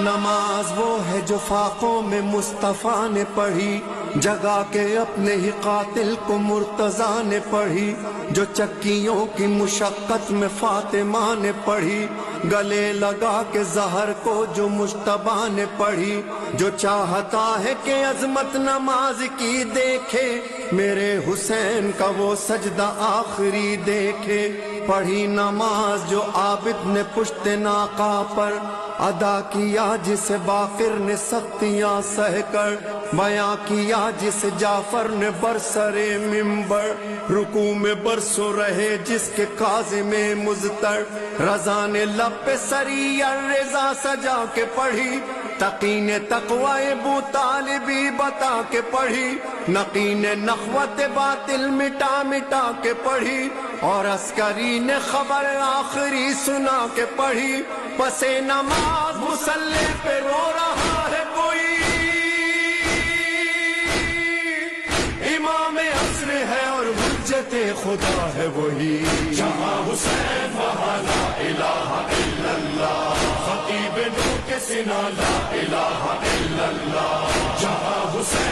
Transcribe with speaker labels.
Speaker 1: نماز وہ ہے جو فاقوں میں مصطفیٰ نے پڑھی، جگا کے اپنے ہی قاتل کو مرتضیٰ نے پڑھی، جو چکیوں کی مشقت میں فاطمہ نے پڑھی، گلے لگا کے زہر کو جو مجتبیٰ نے پڑھی، جو چاہتا ہے کہ عظمت نماز کی دیکھے، میرے حسین کا وہ سجدہ آخری دیکھے، پڑھی نماز جو عابد نے پشت ناقہ پر ادا کیا، جسے باقر نے سختیاں سہ کر بیاں کیا، جس جعفر نے برسر منبر رکوع میں برسوں رہے، جس کے کاظم مضطر رضا نے لب پہ سری الرضا سجا کے پڑھی، تقی نے تقوی ابو طالبی بتا کے پڑھی، نقی نے نخوت باطل مٹا مٹا کے پڑھی، اور عسکری نے خبر آخری سنا کے پڑھی، پس نماز مصلی پہ رو رہا ہے کوئی، امام عصر ہے اور حجت خدا ہے وہی، جہاں حسین وہاں لا الہ الا اللہ، خطیب نور کے سنا لا الہ الا اللہ، جہاں حسین